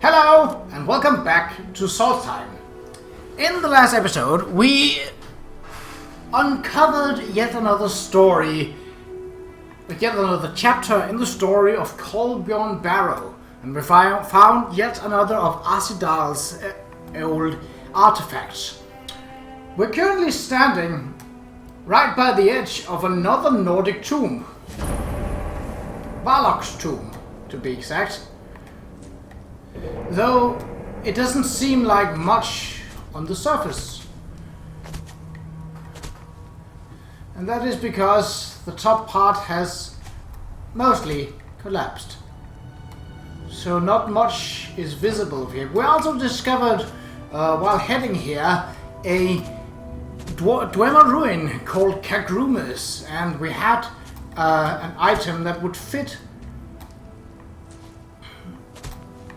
Hello, and welcome back to Salt Time. In the last episode, we uncovered yet another story, yet another chapter in the story of Kolbjorn Barrow, and we found yet another of Asidal's old artifacts. We're currently standing right by the edge of another Nordic tomb. Varlok's tomb, to be exact. Though it doesn't seem like much on the surface. And that is because the top part has mostly collapsed. So not much is visible here. We also discovered, while heading here, a Dwemer ruin called Qa'Rajh, and we had an item that would fit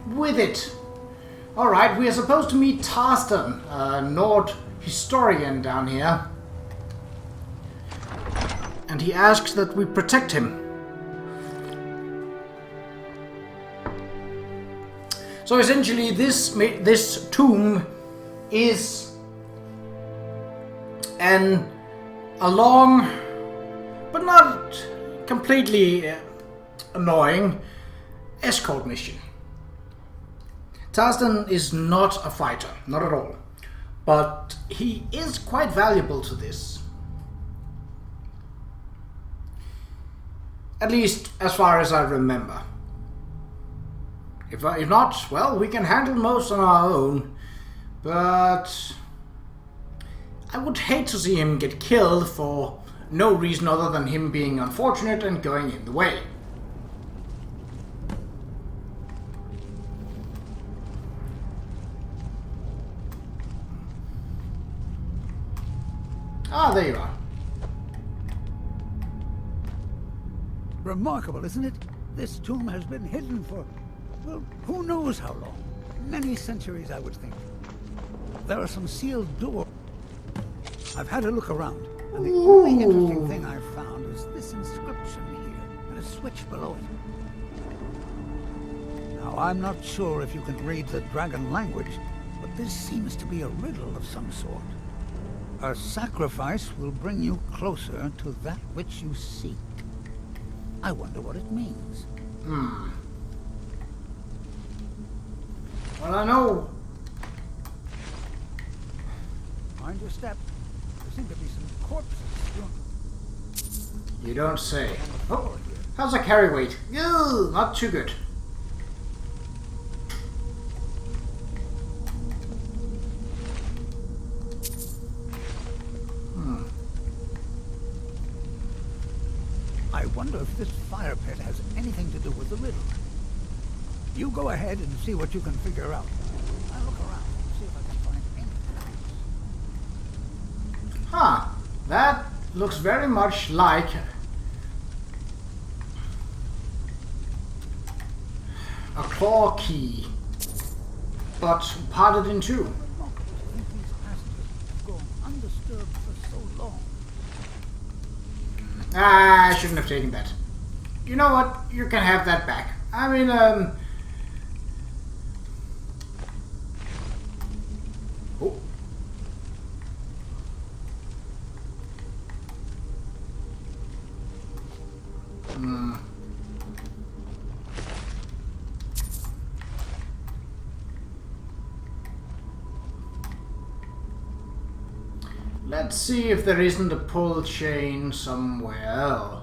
with it. Alright, we are supposed to meet Tarstan, a Nord historian down here. And he asks that we protect him. So essentially this tomb is a long, but not completely annoying, escort mission. Tarstan is not a fighter, not at all. But he is quite valuable to this. At least as far as I remember. If not, well, we can handle most on our own. But I would hate to see him get killed for no reason other than him being unfortunate and going in the way. Ah, there you are. Remarkable, isn't it? This tomb has been hidden for, well, who knows how long. Many centuries, I would think. There are some sealed doors. I've had a look around, and the only interesting thing I've found is this inscription here, and a switch below it. Now, I'm not sure if you can read the dragon language, but this seems to be a riddle of some sort. A sacrifice will bring you closer to that which you seek. I wonder what it means. Well, I know. Mind your step. There seem to be some corpses. You don't say. Oh, how's the carry weight? Ew, not too good. I wonder if this fire pit has anything to do with the riddle. You go ahead and see what you can figure out. I'll look around and see if I can find anything. Huh. That looks very much like a claw key, but parted in two. Remarkable to think these passages have gone undisturbed for so long. Ah, I shouldn't have taken that. You know what? You can have that back. I mean, Oh. Let's see if there isn't a pull chain somewhere.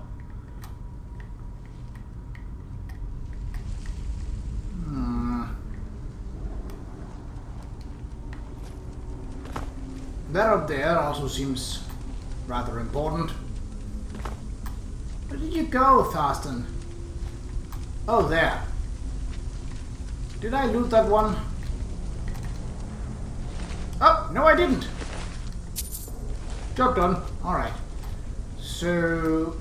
That up there also seems rather important. Where did you go, Tarstan? Oh, there. Did I loot that one? Oh, no I didn't. Job done. Alright. So...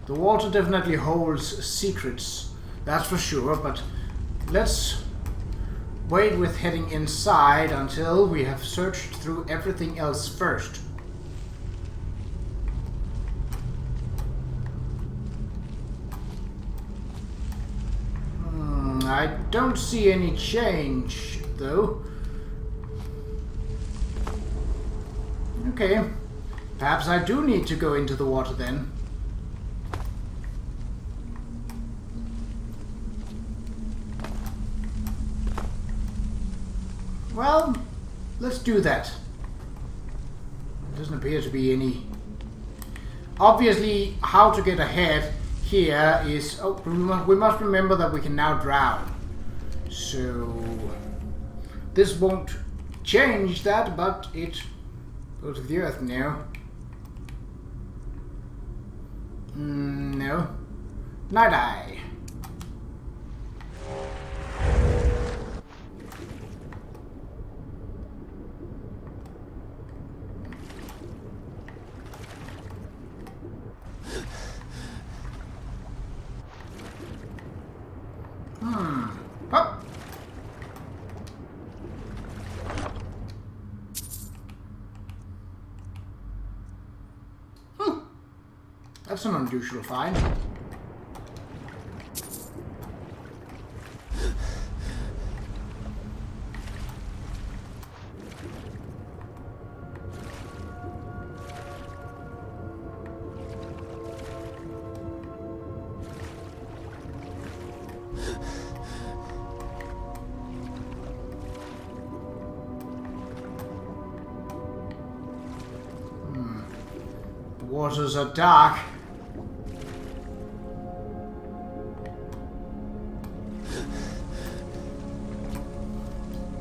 The water definitely holds secrets, that's for sure, but let's wait with heading inside until we have searched through everything else first. I don't see any change, though. Okay, perhaps I do need to go into the water then. Well, let's do that. There doesn't appear to be any... Obviously, how to get ahead here is... Oh, we must remember that we can now drown. So... This won't change that, but it goes to the earth now. No. Night-eye. Up. That's an unusual find. The waters are dark.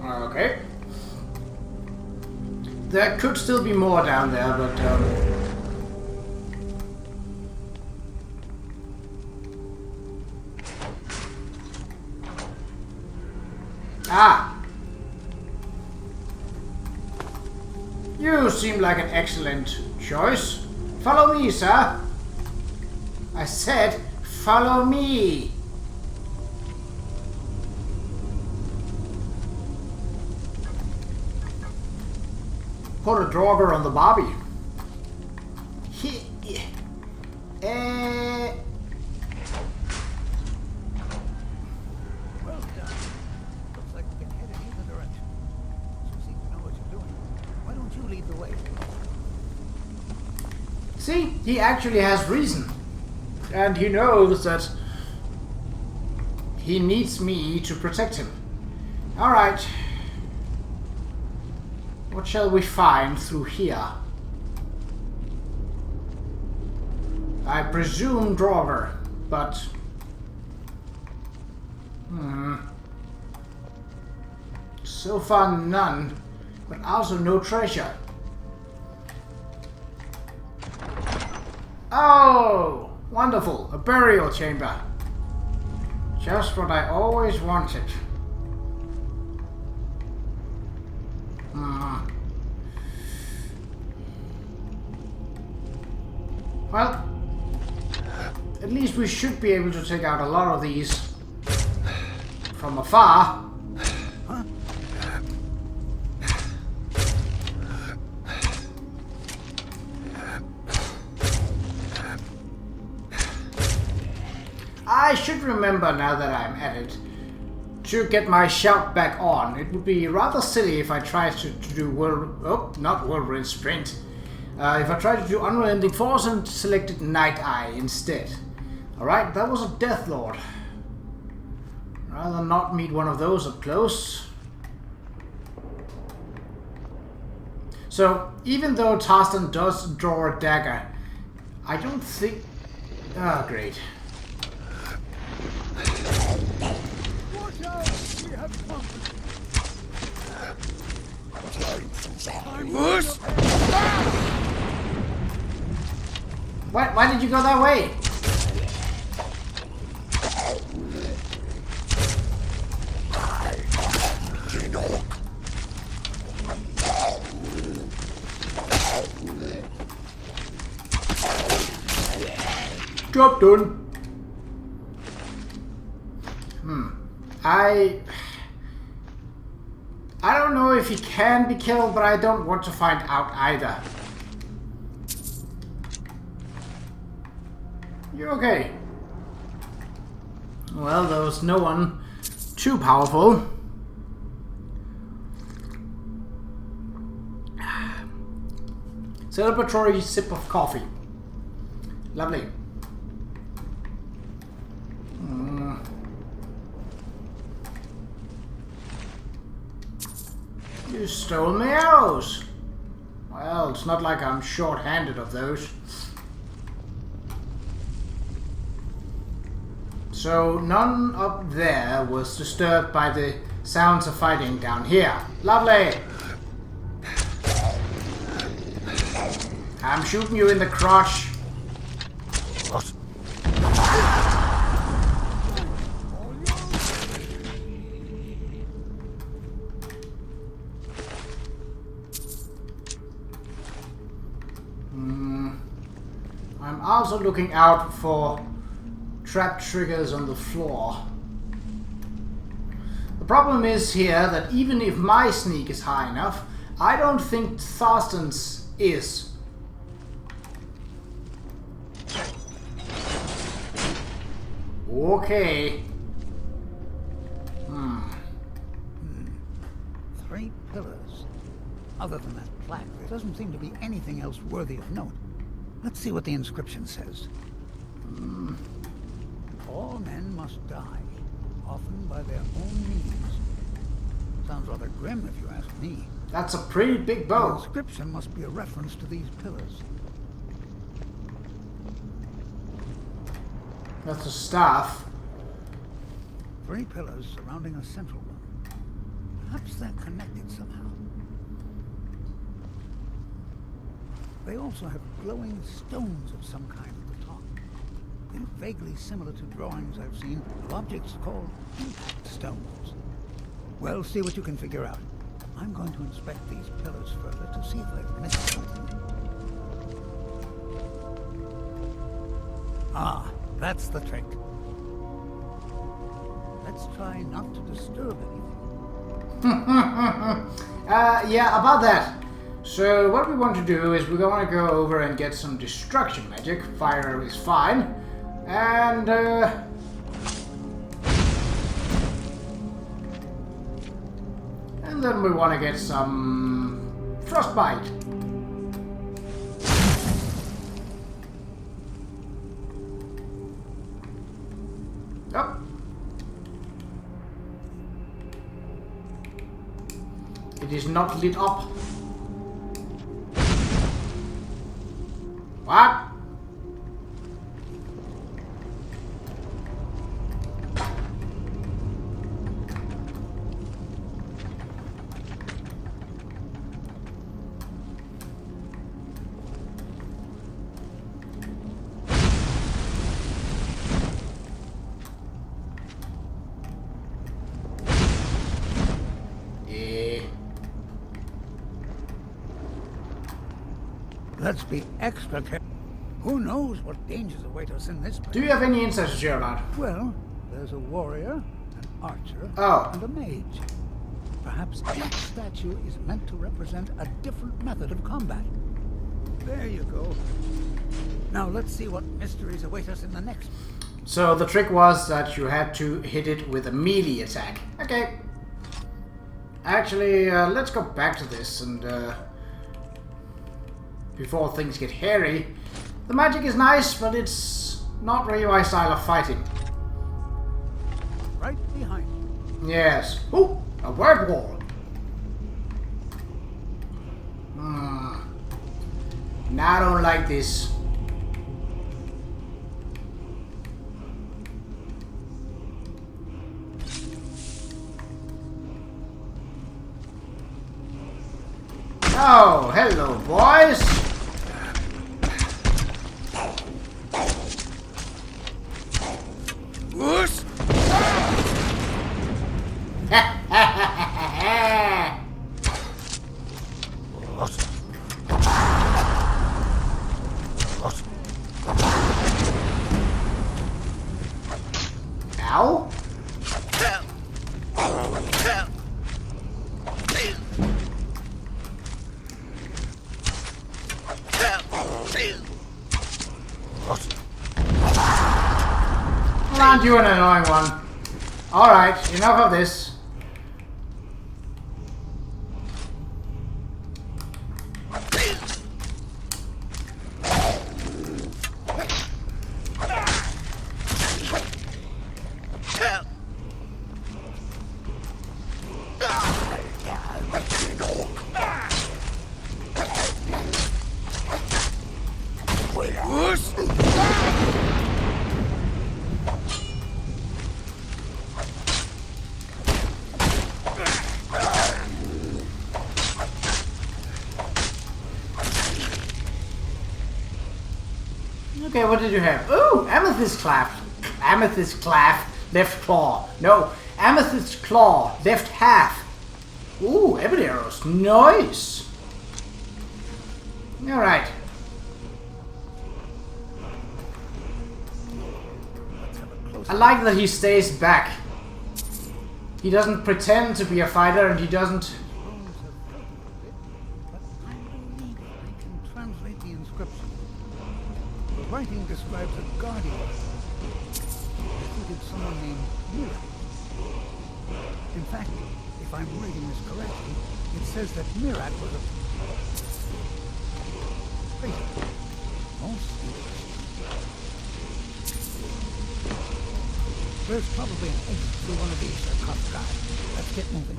Okay. There could still be more down there, but Ah! You seem like an excellent choice. Follow me, sir. I said, follow me. Put a Dawnguard on the Bobby. Well done. Looks like we can head in either direction. You seem to know what you're doing. Why don't you lead the way? See, he actually has reason. And he knows that he needs me to protect him. Alright. What shall we find through here? I presume Dawnguard, but... So far none, but also no treasure. Oh! Wonderful! A burial chamber. Just what I always wanted. Well, at least we should be able to take out a lot of these from afar. Huh? I should remember, now that I'm at it, to get my shout back on. It would be rather silly if I tried to do not Wolverine Sprint. If I tried to do Unrelenting Force and selected Night-Eye instead. Alright, that was a Death Lord. Rather not meet one of those up close. So, even though Tarzan does draw a dagger, I don't think... Ah, great. Watch out! We have company. Why did you go that way? Job done. I don't know if he can be killed, but I don't want to find out either. You okay? Well, there was no one too powerful. Celebratory sip of coffee. Lovely. You stole my arrows. Well, it's not like I'm short-handed of those. So none up there was disturbed by the sounds of fighting down here. Lovely. I'm shooting you in the crotch. What? I'm also looking out for trap triggers on the floor. The problem is here that even if my sneak is high enough, I don't think Thorsten's is. Okay. 3 pillars. Other than that plaque, there doesn't seem to be anything else worthy of note. Let's see what the inscription says. All men must die, often by their own means. Sounds rather grim if you ask me. That's a pretty big The bow. inscription must be a reference to these pillars. That's a staff. 3 pillars surrounding a central one. Perhaps they're connected somehow. They also have glowing stones of some kind at the top. They look vaguely similar to drawings I've seen of objects called impact stones. Well, see what you can figure out. I'm going to inspect these pillars further to see if I've missed something. Ah, that's the trick. Let's try not to disturb anything. Yeah, about that. So what we want to do is we're going to go over and get some destruction magic. Fire is fine. And then we want to get some frostbite. Oh. It is not lit up. What? Let's be extra careful. Who knows what dangers await us in this place? Do you have any insights to share about? Well, there's a warrior, an archer, Oh. and a mage. Perhaps each statue is meant to represent a different method of combat. There you go. Now let's see what mysteries await us in the next. So the trick was that you had to hit it with a melee attack. Okay. Actually, let's go back to this and before things get hairy. The magic is nice, but it's not really my style of fighting. Right behind you. Yes. Oh, a word wall. Now I don't like this. Oh, hello, boys. Whoosh! Aren't you an annoying one? Alright, enough of this. Okay, what did you have? Ooh, amethyst cleft. Amethyst cleft, left claw. No, amethyst claw, left half. Ooh, ebony arrows. Nice. Alright. I like that he stays back. He doesn't pretend to be a fighter and he doesn't... Writing describes a guardian. I think it's someone named Qa'Rajh. In fact, if I'm reading this correctly, it says that Qa'Rajh was a... Wait. Most interesting. There's probably an exit through one of these sarcophagi. Let's get moving.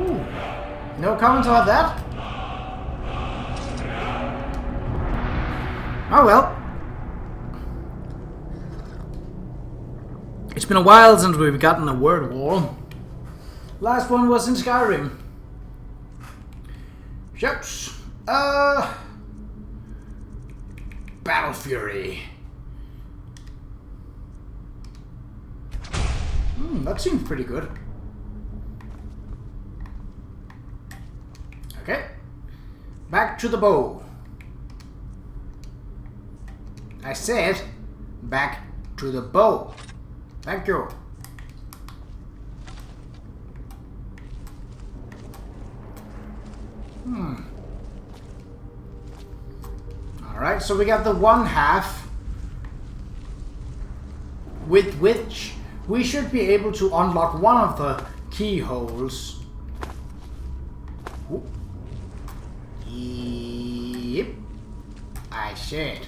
Ooh. No comments about that? Oh well. It's been a while since we've gotten a word wall. Last one was in Skyrim. Yes. Battle Fury. That seems pretty good. Okay. Back to the bow. I said, back to the bow. Thank you. Alright, so we got the one half with which we should be able to unlock one of the keyholes. Ooh. Yep. I said.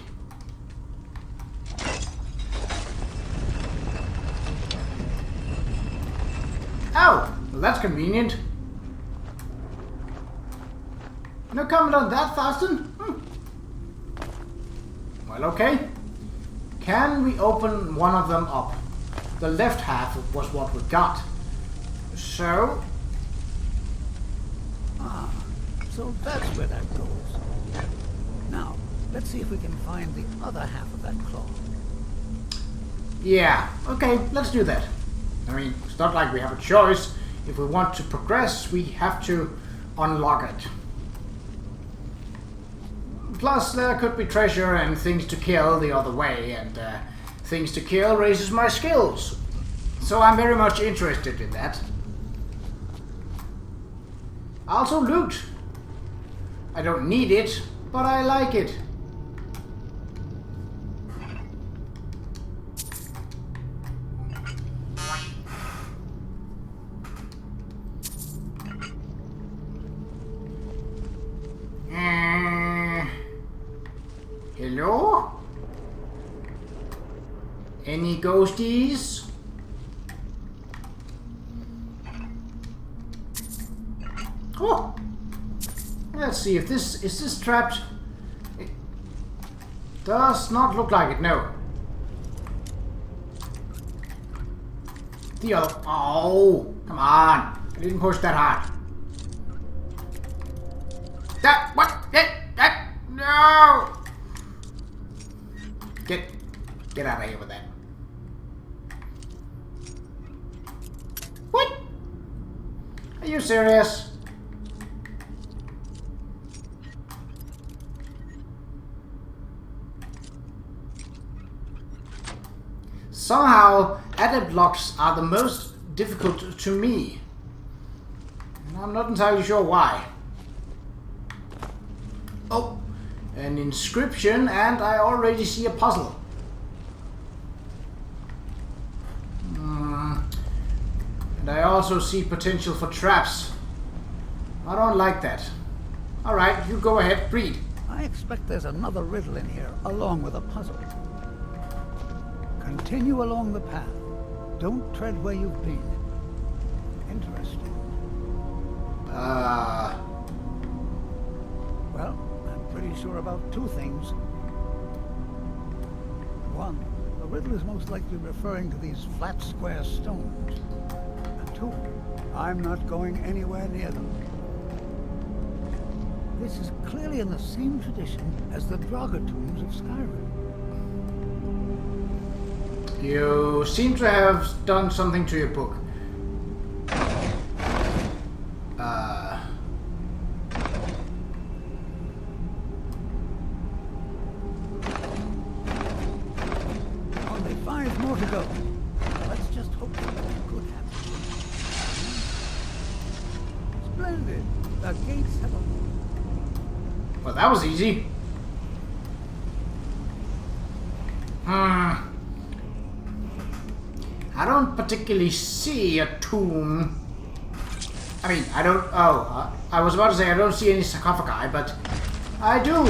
Oh, well that's convenient. No comment on that, Thurston? Well, okay. Can we open one of them up? The left half was what we got. So... So that's where that goes. Now, let's see if we can find the other half of that claw. Yeah, okay, let's do that. I mean, it's not like we have a choice. If we want to progress, we have to unlock it. Plus, there could be treasure and things to kill the other way, and things to kill raises my skills. So I'm very much interested in that. Also loot. I don't need it, but I like it. Hello? Any ghosties? Oh! Let's see if this... Is this trapped? It does not look like it, no. The other... Oh! Come on! I didn't push that hard. That... What? That... No! Get out of here with that. What? Are you serious? Somehow, adept locks are the most difficult to me. And I'm not entirely sure why. Oh, an inscription, and I already see a puzzle. And I also see potential for traps. I don't like that. Alright, you go ahead, read. I expect there's another riddle in here, along with a puzzle. Continue along the path. Don't tread where you've been. Interesting. Well, I'm pretty sure about two things. One, the riddle is most likely referring to these flat square stones. And two, I'm not going anywhere near them. This is clearly in the same tradition as the Draugr tombs of Skyrim. You seem to have done something to your book. Only 5 more to go. Let's just hope something good happens. Splendid. The gates have opened. Well, that was easy. I don't particularly see a tomb. I mean, I don't... Oh, I was about to say I don't see any sarcophagi, but I do.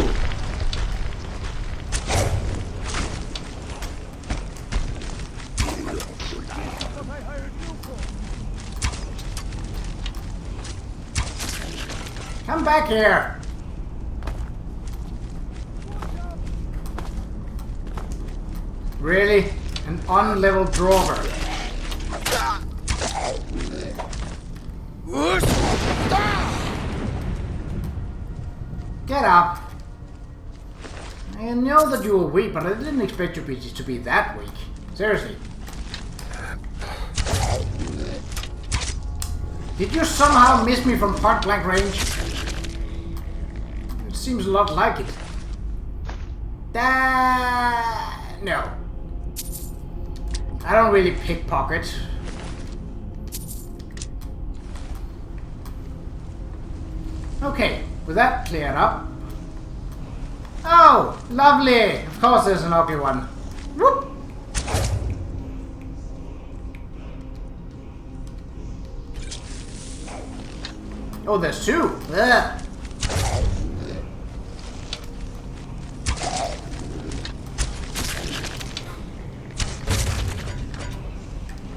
Come back here. Really? An unleveled Draugr. Get up. I know that you were weak, but I didn't expect you to be that weak. Seriously. Did you somehow miss me from point blank range? It seems a lot like it. No. I don't really pickpocket. Okay, with that cleared up. Oh, lovely! Of course there's an ugly one. Whoop! Oh, there's two! Ugh.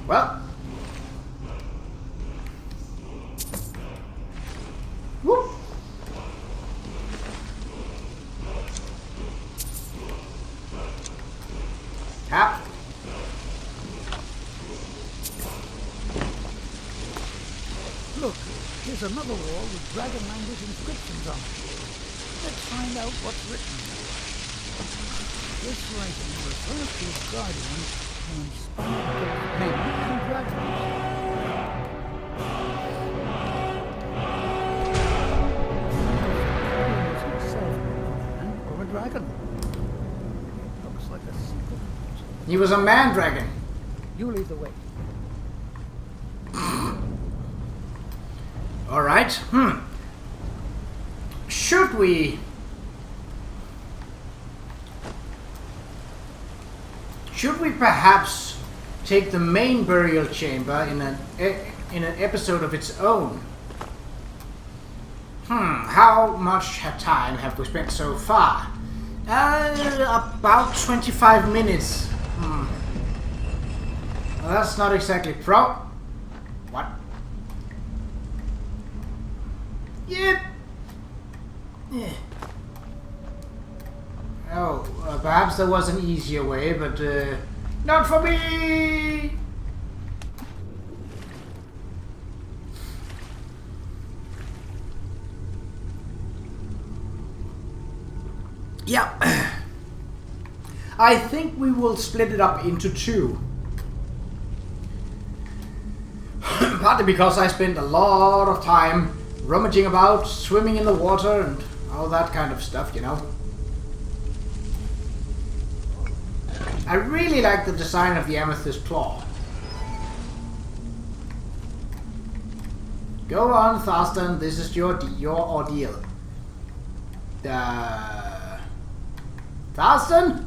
Well. Whoop. Tap. Look, here's another wall with dragon language inscriptions on it. Let's find out what's written. This writing refers to a guardian who inspired men and dragons. Or a dragon. Looks like a simple. He was a man dragon. You lead the way. All right. Should we? Should we perhaps take the main burial chamber in an episode of its own? How much time have we spent so far? About 25 minutes. Well, that's not exactly What? Yep. Yeah. Oh, perhaps there was an easier way, but not for me! Yeah. I think we will split it up into two. Partly because I spent a lot of time rummaging about, swimming in the water, and all that kind of stuff, you know. I really like the design of the amethyst claw. Go on, Thorsten, this is your ordeal. Tarzan?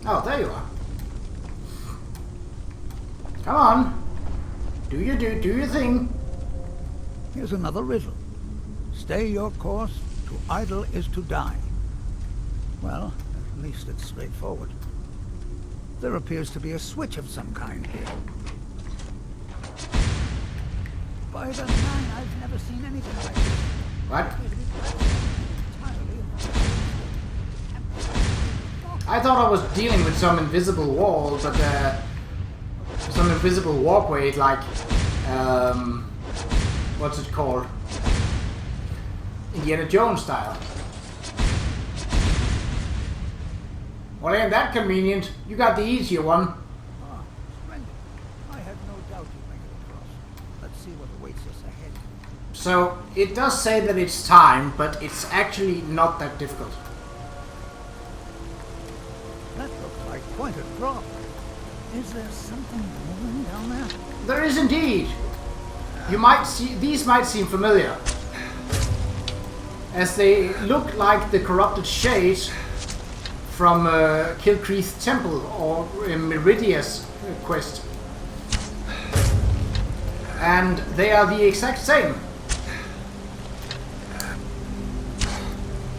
Oh, there you are. Come on. Do your thing. Here's another riddle. Stay your course, to idle is to die. Well, at least it's straightforward. There appears to be a switch of some kind here. By the nine, I've never seen anything like this. What? I thought I was dealing with some invisible wall, but some invisible walkway, like what's it called? Indiana Jones style. Well, ain't that convenient? You got the easier one. Ah, splendid. I had no doubt you'd make it across. Let's see what awaits us ahead. So, it does say that it's time, but it's actually not that difficult. That looks like quite a drop. Is there something moving down there? There is indeed. You might see, these might seem familiar, as they look like the corrupted shades from Qa'Rajh Temple or Meridia's quest. And they are the exact same.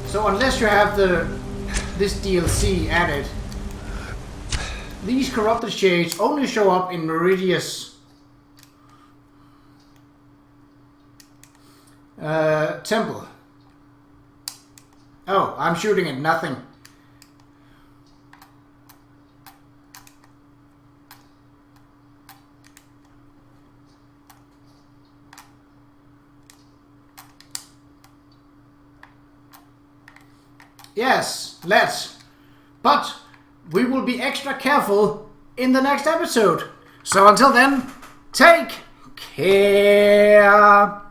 So unless you have this DLC added, these corrupted shades only show up in Meridia's temple. Oh, I'm shooting at nothing. Yes, let's. But we will be extra careful in the next episode. So until then, take care.